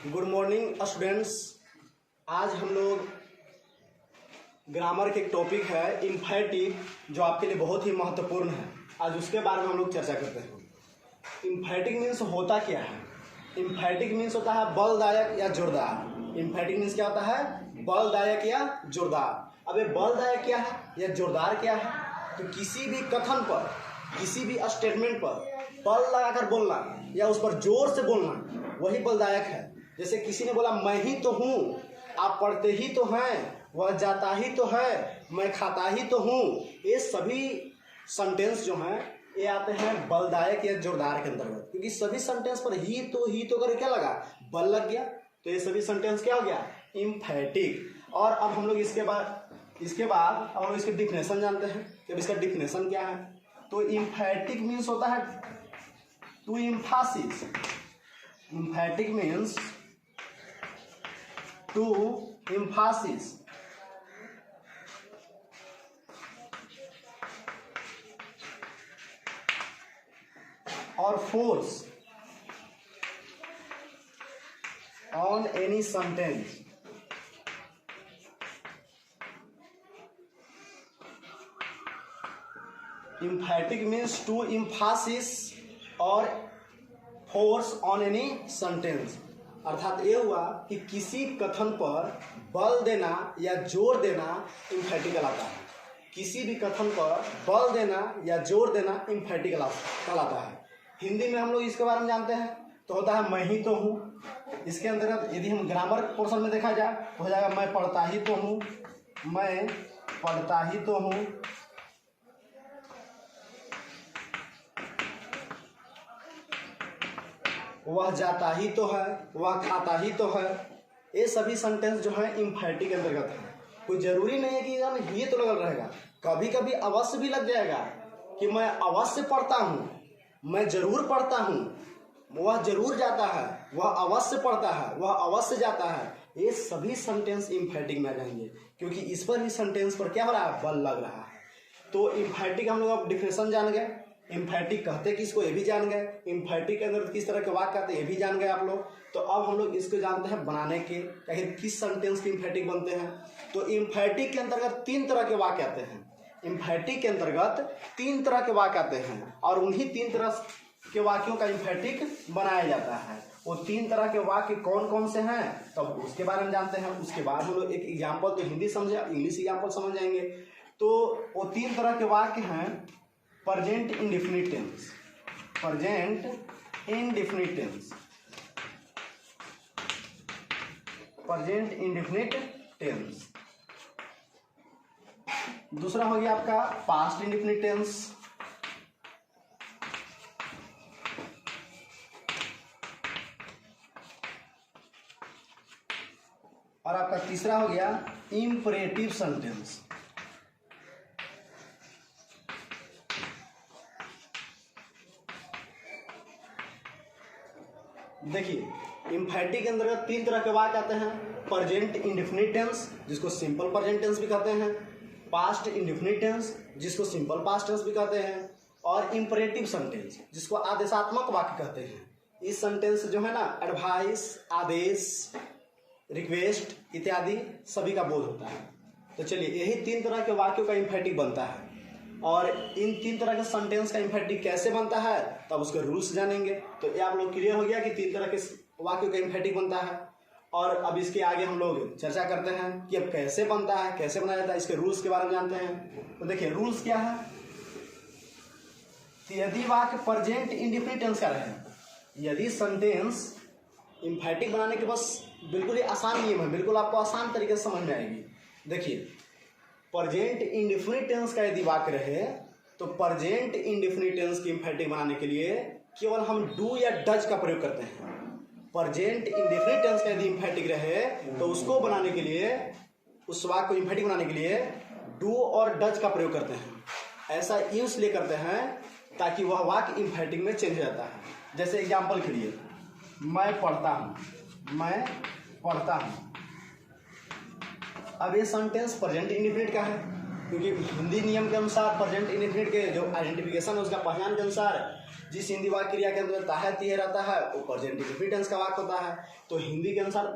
Good morning students. आज हम लोग ग्रामर के एक टॉपिक है इम्फैटिक, जो आपके लिए बहुत ही महत्वपूर्ण है। आज उसके बारे में हम लोग चर्चा करते हैं। इम्फैटिक मीन्स होता क्या है? इम्फैटिक मीन्स होता है बलदायक या जोरदार। इम्फैटिक मीन्स क्या होता है? बलदायक या जोरदार। अब ये बलदायक क्या है या जोरदार क्या है? तो किसी भी कथन पर, किसी भी स्टेटमेंट पर बल लगाकर बोलना या उस पर जोर से बोलना, वही बलदायक है। जैसे किसी ने बोला मैं ही तो हूँ, आप पढ़ते ही तो हैं, वह जाता ही तो है, मैं खाता ही तो हूँ। ये सभी सेंटेंस जो हैं ये आते हैं बलदायक या जोरदार के अंतर्गत, क्योंकि सभी सेंटेंस पर ही तो कर क्या लगा? बल लग गया। तो ये सभी सेंटेंस क्या हो गया? इम्फैटिक। और अब हम लोग इसके बाद अब हम इसके डिफिनेशन जानते हैं कि अब इसका डिफिनेशन क्या है। तो इम्फैटिक मीन्स होता है to emphasis. Emphatic means to emphasis और force on any sentence. Emphatic means to emphasis और फोर्स ऑन एनी सेंटेंस। अर्थात ये हुआ कि किसी कथन पर बल देना या जोर देना इम्फैटिक कहलाता है। किसी भी कथन पर बल देना या जोर देना इम्फैटिक कहलाता है। हिंदी में हम लोग इसके बारे में जानते हैं तो होता है मैं ही तो हूँ। इसके अंतर्गत यदि हम ग्रामर पोर्शन में देखा जाए तो हो जाएगा मैं पढ़ता ही तो हूँ, मैं पढ़ता ही तो हूँ। वह जाता ही तो है, वह खाता ही तो है। ये सभी सेंटेंस जो है इम्फैटिक के अंतर्गत है। कोई जरूरी नहीं है कि एकदम ये तो लगल रहेगा, कभी कभी अवश्य भी लग जाएगा कि मैं अवश्य पढ़ता हूँ, मैं जरूर पढ़ता हूँ, वह जरूर जाता है, वह अवश्य पढ़ता है, वह अवश्य जाता है। ये सभी सेंटेंस इम्फैटिक में आ जाएंगे, क्योंकि इस पर भी सेंटेंस पर क्या हो रहा है? बल लग रहा है। तो इम्फैटिक हम लोग अब डिफिनेशन जान गए। इम्फैटिक कहते किसको ये भी जान गए। इम्फैटिक के अंदर किस तरह के वाक्य आते हैं ये भी जान गए आप लोग। तो अब हम लोग इसको जानते हैं बनाने के, आखिर किस सेंटेंस के इम्फैटिक बनते हैं। तो इम्फैटिक के अंतर्गत 3 तरह के वाक्य आते हैं। इम्फैटिक के अंतर्गत 3 तरह के वाक्य आते हैं और उन्हीं 3 तरह के वाक्यों का इम्फैटिक बनाया जाता है। वो 3 तरह के वाक्य कौन कौन से हैं तब उसके बारे में जानते हैं। उसके बाद हम लोग एक एग्जाम्पल, तो हिंदी समझे, इंग्लिश एग्जाम्पल समझ जाएंगे। तो वो 3 तरह के वाक्य हैं present indefinite tense, present indefinite tense, present indefinite tense. दूसरा हो गया आपका पास्ट इंडेफिनिट टेंस, और आपका तीसरा हो गया इंपरेटिव सेंटेंस। देखिए इम्फैटिक के अंतर्गत 3 तरह के वाक्य आते हैं। प्रेजेंट इंडेफिनिट टेंस, जिसको सिंपल प्रेजेंट टेंस भी कहते हैं, पास्ट इंडेफिनिट टेंस, जिसको सिंपल पास्ट टेंस भी कहते हैं, और इंपरेटिव सेंटेंस, जिसको आदेशात्मक वाक्य कहते हैं। इस सेंटेंस जो है ना, एडवाइस, आदेश, रिक्वेस्ट इत्यादि सभी का बोध होता है। तो चलिए यही 3 तरह के वाक्यों का इम्फैटिक बनता है। और इन 3 तरह के सेंटेंस का इम्फैटिक कैसे बनता है तब उसके रूल्स जानेंगे। तो ये आप लोग क्लियर हो गया कि 3 तरह के वाक्यों का इम्फैटिक बनता है। और अब इसके आगे हम लोग चर्चा करते हैं कि अब कैसे बनता है, कैसे बनाया जाता है, इसके रूल्स के बारे में जानते हैं। तो देखिए रूल्स क्या है। यदि वाक्य प्रेजेंट इंडेफिनिट टेंस का रहे, यदि सेंटेंस इम्फैटिक बनाने के बस बिल्कुल ही आसान नियम है, बिल्कुल आपको आसान तरीके से समझ में आएगी। देखिए प्रेजेंट इंडेफिनिट टेंस का यदि वाक्य रहे तो प्रेजेंट इंडेफिनिट टेंस की इम्फैटिक बनाने के लिए केवल हम डू या डज का प्रयोग करते हैं। प्रेजेंट इंडेफिनिट टेंस का यदि इम्फैटिक रहे तो उसको बनाने के लिए, उस वाक्य को इम्फैटिक बनाने के लिए डू और डज का प्रयोग करते हैं। ऐसा इसलिए करते हैं ताकि वह वाक्य इम्फैटिक में चेंज हो जाता है। जैसे एग्जाम्पल के लिए मैं पढ़ता हूँ, मैं पढ़ता हूँ। अब ये सेंटेंस प्रेजेंट इंडेफिनिट का है, क्योंकि हिंदी नियम के अनुसार प्रेजेंट इंडेफिनिट के जो आइडेंटिफिकेशन है उसका पहचान के अनुसार जिस हिंदी वाक्य क्रिया के अंदर तहत ये रहता है वो प्रेजेंट इंडेफिनिट टेंस का वाक्य होता है। तो हिंदी के अनुसार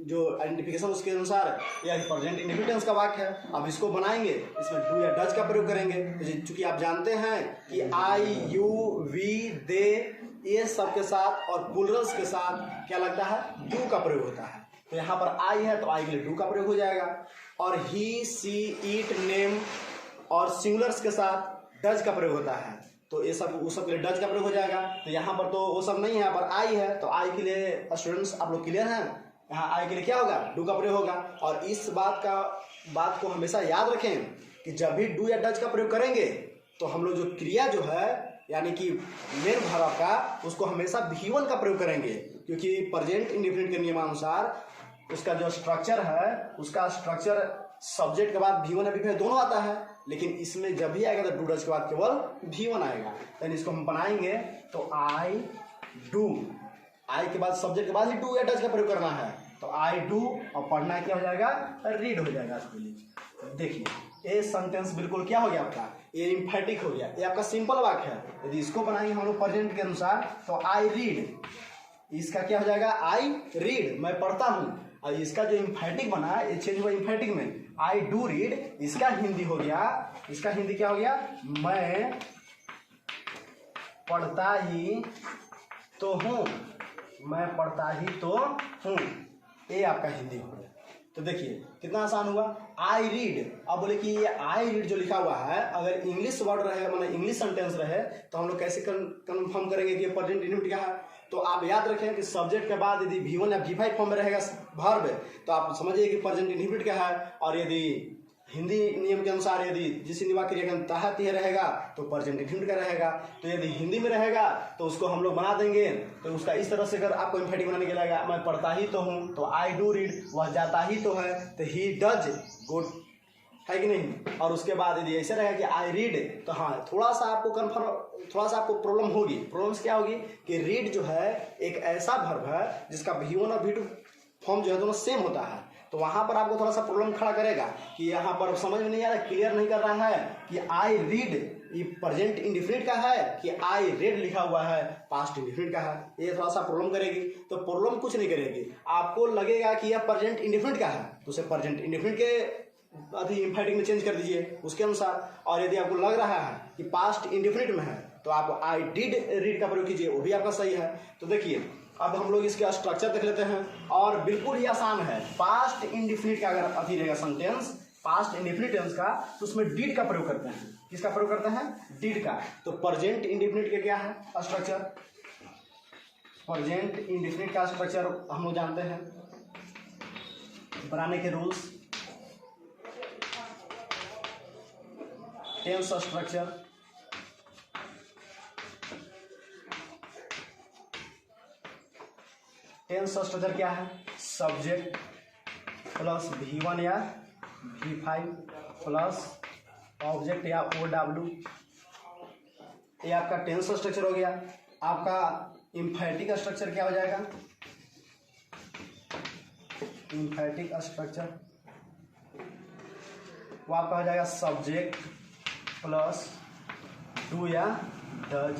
जो आइडेंटिफिकेशन उसके अनुसार यह प्रेजेंट इंडेफिनिट टेंस का वाक्य है। अब इसको बनाएंगे, इसमें डू या डज का प्रयोग करेंगे। चूंकि आप जानते हैं कि आई, यू, वी, दे ये सब के साथ और प्लूरल्स के साथ क्या लगता है, डू का प्रयोग होता है। तो यहाँ पर आई है तो आई के लिए डू का प्रयोग हो जाएगा। और ही, सी, ईट, नेम और सिंगुलर्स के साथ डज का प्रयोग होता है। तो ये सब उस सब के लिए डज का प्रयोग हो जाएगा। तो यहाँ पर तो वो सब नहीं है, यहाँ पर आई है तो आई के लिए स्टूडेंट्स आप लोग क्लियर हैं, यहाँ आई के लिए क्या होगा, डू का प्रयोग होगा। और इस बात को हमेशा याद रखें कि जब भी डू या डज का प्रयोग करेंगे तो हम लोग जो क्रिया जो है यानी कि मेन भाव का उसको हमेशा V1 का प्रयोग करेंगे, क्योंकि प्रेजेंट इंडेफिनिट के नियमानुसार उसका जो स्ट्रक्चर है उसका स्ट्रक्चर सब्जेक्ट के बाद V1 या V5 दोनों आता है, लेकिन इसमें जब भी आएगा तो डू डज के बाद केवल V1 आएगा। यानी इसको हम बनाएंगे तो आई डू, आई के बाद सब्जेक्ट के बाद ही डू या डज का प्रयोग करना है। तो आई डू और पढ़ना क्या हो जाएगा, रीड हो जाएगा। देखिए ये सेंटेंस बिल्कुल क्या हो गया आपका, ये एम्फैटिक हो गया, ये आपका सिंपल वाक्य है। यदि इसको बनाएंगे हम लोग प्रेजेंट के अनुसार तो आई रीड, इसका क्या हो जाएगा, आई रीड मैं पढ़ता हूँ। और इसका जो एम्फैटिक बना है ये चेंज हुआ एम्फैटिक में, आई डू रीड, इसका हिंदी हो गया, इसका हिंदी क्या हो गया, मैं पढ़ता ही तो हूँ, मैं पढ़ता ही तो हूँ, ये आपका हिंदी हो गया। तो देखिए कितना आसान हुआ, आई रीड। अब बोले कि ये आई रीड जो लिखा हुआ है अगर इंग्लिश वर्ड रहे, मतलब इंग्लिश सेंटेंस रहे तो हम लोग कैसे कंफर्म करेंगे कि ये प्रेजेंट इंडेफिनिट क्या है। तो आप याद रखें कि सब्जेक्ट के बाद यदि V1 या V5 फॉर्म में रहेगा वर्ब तो आप समझिए कि प्रेजेंट इंडेफिनिट क्या है। और यदि हिंदी नियम के अनुसार यदि जिस हिंदी वाक्य क्रिया के तहत ये रहेगा तो प्रेजेंट इंडेफिनिट का रहेगा। तो यदि हिंदी में रहेगा तो उसको हम लोग बना देंगे, तो उसका इस तरह से अगर आपको एम्फैटिक बनाने के लगेगा, मैं पढ़ता ही तो हूँ तो आई डू रीड, वह जाता ही तो है तो ही डज गो, है कि नहीं। और उसके बाद यदि ऐसे रहेगा कि आई रीड तो हाँ थोड़ा सा आपको प्रॉब्लम होगी। प्रॉब्लम्स क्या होगी कि रीड जो है एक ऐसा वर्ब है जिसका V1 और V2 फॉर्म जो है दोनों सेम होता है। तो वहां पर आपको थोड़ा सा प्रॉब्लम खड़ा करेगा कि यहाँ पर समझ में नहीं आ रहा, क्लियर नहीं कर रहा है कि आई रीड ये प्रेजेंट इंडेफिनिट का है कि आई रेड लिखा हुआ है पास्ट इंडेफिनिट का है, ये थोड़ा सा प्रॉब्लम करेगी। तो प्रॉब्लम कुछ नहीं करेगी, आपको लगेगा कि यह प्रेजेंट इंडेफिनिट का है तो उसे प्रेजेंट इंडेफिनिट के अभी एम्फैटिक में चेंज कर दीजिए उसके अनुसार। और यदि आपको लग रहा है कि पास्ट इंडेफिनिट में है तो आप आई डिड रीड का प्रयोग कीजिए, वो भी आपका सही है। तो देखिए अब हम लोग इसका स्ट्रक्चर देख लेते हैं और बिल्कुल ही आसान है। पास्ट इंडेफिनिट का अगर अभी रहेगा सेंटेंस पास्ट इंडेफिनिट टेंस का तो उसमें डिड का प्रयोग करते हैं। किसका प्रयोग करते हैं, डिड का। तो प्रेजेंट इंडेफिनिट का क्या है स्ट्रक्चर, प्रेजेंट इंडेफिनिट का स्ट्रक्चर हम लोग जानते हैं, बनाने के rules, tense structure, tense structure क्या है, सब्जेक्ट प्लस V1 या V5 प्लस ऑब्जेक्ट या OW, ये आपका टेंस स्ट्रक्चर हो गया। आपका एम्फैटिक स्ट्रक्चर क्या हो जाएगा, एम्फैटिक स्ट्रक्चर वो आपका हो जाएगा सब्जेक्ट प्लस डू या डज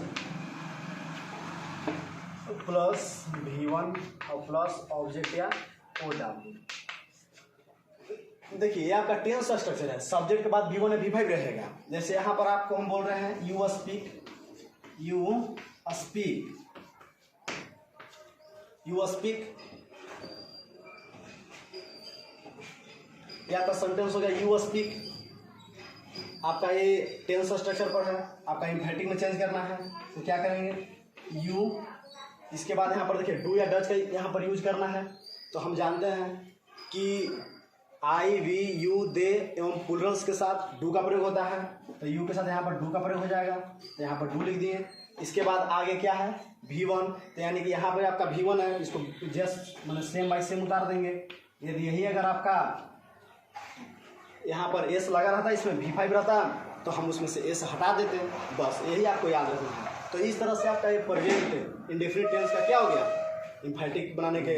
प्लस V1 और प्लस ऑब्जेक्ट या OW। देखिए ये आपका टेंस स्ट्रक्चर है, सब्जेक्ट के बाद V1 या V5 रहेगा। जैसे यहाँ पर आपको हम बोल रहे हैं you speak, you speak, you speak, ये आपका सेंटेंस हो गया यू स्पीक। आपका ये टेंस स्ट्रक्चर पर है, आपका एम्फैटिक में चेंज करना है तो क्या करेंगे यू, इसके बाद यहाँ पर देखिए डू या डज का यहाँ पर यूज करना है। तो हम जानते हैं कि आई वी यू दे एवं प्लूरल्स के साथ डू का प्रयोग होता है, तो यू के साथ यहाँ पर डू का प्रयोग हो जाएगा, तो यहाँ पर डू लिख दिए। इसके बाद आगे क्या है V1, तो यानी कि यहाँ पर आपका V1 है, इसको जस्ट मतलब सेम बाई सेम उतार देंगे। यदि यही अगर आपका यहाँ पर एस लगा रहता इसमें V5 रहता तो हम उसमें से एस हटा देते, बस यही आपको याद रखना है। तो इस तरह से आपका ये प्रेजेंट इंडेफिनिट टेंस का क्या हो गया, एम्फैटिक बनाने के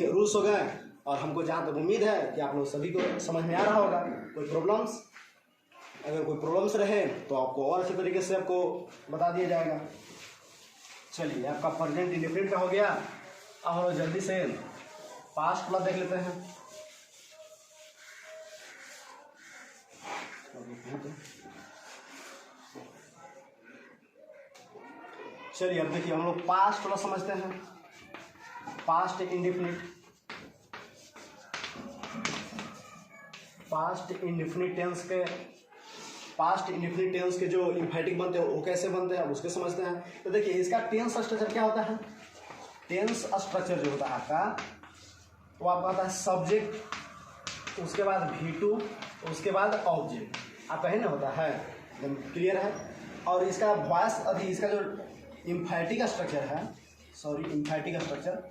रूल्स हो गए। और हमको जहाँ तक उम्मीद है कि आप लोग सभी को समझ में आ रहा होगा। कोई प्रॉब्लम्स, अगर कोई प्रॉब्लम्स रहे तो आपको और अच्छे तरीके से आपको बता दिया जाएगा। चलिए आपका प्रेजेंट इंडेफिनिट का हो गया। अब हम लोग जल्दी से पास्ट वाला देख लेते हैं। चलिए अब देखिए हम लोग पास्ट वाला समझते हैं। Past indefinite, past indefinite tense के जो इम्फेटिक बनते हैं वो कैसे बनते हैं उसके समझते हैं। तो देखिए इसका टेंस स्ट्रक्चर क्या होता है। टेंस स्ट्रक्चर जो होता है आपका वो आपका होता है सब्जेक्ट, उसके बाद V2, उसके बाद ऑब्जेक्ट, आपका है ना होता है, एकदम क्लियर है। और इसका वॉइस अभी इसका जो इम्फेटिक स्ट्रक्चर है, इम्फेटिक स्ट्रक्चर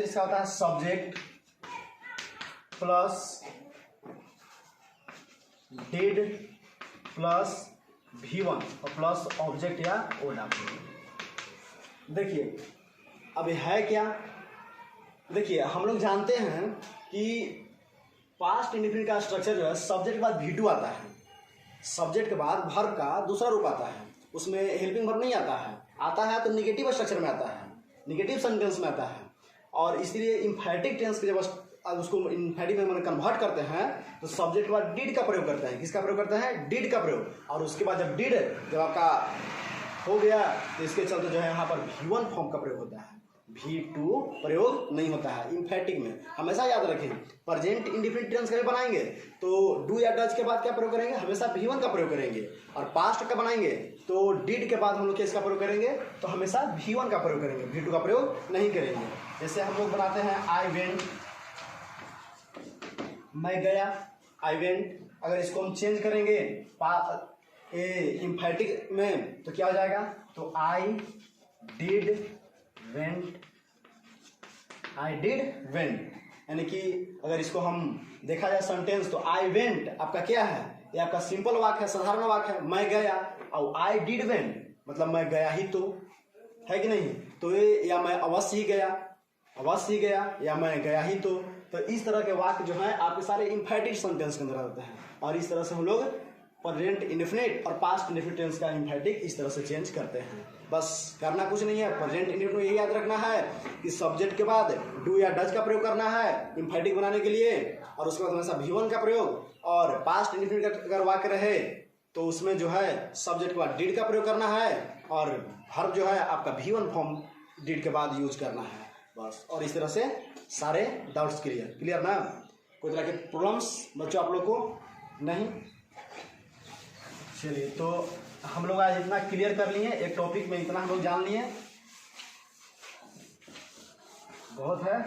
इसका होता है subject plus did plus V1 और प्लस ऑब्जेक्ट या OW। देखिए अभी है क्या, देखिए हम लोग जानते हैं कि पास्ट इंडेफिनिट का स्ट्रक्चर जो है सब्जेक्ट के बाद V2 आता है, सब्जेक्ट के बाद वर्ब का दूसरा रूप आता है, उसमें हेल्पिंग वर्ब नहीं आता है तो निगेटिव स्ट्रक्चर में आता है, निगेटिव सेंटेंस में आता है। और इसलिए इम्फेटिक टेंस के जब उसको इम्फेटिक में मैंने कन्वर्ट करते हैं तो सब्जेक्ट के बाद डिड का प्रयोग करते हैं। किसका प्रयोग करते हैं? डिड का प्रयोग। और उसके बाद जब डिड जब आपका हो गया तो इसके चलते जो है यहाँ पर V1 फॉर्म का प्रयोग होता है, V2 प्रयोग नहीं होता है इम्फेटिक में। हमेशा याद रखें प्रेजेंट इंडेफिनिट टेंस कभी बनाएंगे तो डू या डज के बाद क्या प्रयोग करेंगे? हमेशा V1 का प्रयोग करेंगे। और पास्ट का बनाएंगे तो डिड के बाद हम लोग किसका प्रयोग करेंगे? तो हमेशा V1 का प्रयोग करेंगे, V2 का प्रयोग नहीं करेंगे। जैसे हम लोग बनाते हैं आई वेंट, मैं गया, आई वेंट। अगर इसको हम चेंज करेंगे इम्फेटिक में तो क्या हो जाएगा? तो I did went, I did went. यानी कि अगर इसको हम देखा जाए सेंटेंस तो आई वेंट आपका क्या है? ये आपका सिंपल वाक्य है, साधारण वाक्य है, मैं गया। और आई डिड वेंट मतलब मैं गया ही तो, है कि नहीं? तो ये या मैं अवश्य ही गया या मैं गया ही तो इस तरह के वाक्य जो है आपके सारे इम्फेटिक सेंटेंस के अंदर आते हैं। और इस तरह से हम लोग प्रेजेंट इंडेफिनिट और पास्ट इंडेफिनिट टेंस का इम्फेटिक इस तरह से चेंज करते हैं। बस करना कुछ नहीं है। प्रेजेंट इंडेफिनिट में यही याद रखना है कि सब्जेक्ट के बाद डू या डज का प्रयोग करना है इम्फेटिक बनाने के लिए, और उसके बाद हमेशा V1 का प्रयोग। और पास्ट इंडेफिनिट का अगर वाक्य रहे तो उसमें जो है सब्जेक्ट के बाद डिड का प्रयोग करना है और वर्ब जो है आपका V1 फॉर्म डिड के बाद यूज करना है बस। और इस तरह से सारे डाउट्स क्लियर ना? कोई तरह के प्रॉब्लम्स बच्चों आप लोग को नहीं? चलिए तो हम लोग आज इतना क्लियर कर लिए, एक टॉपिक में इतना हम लोग जान लिए, बहुत है।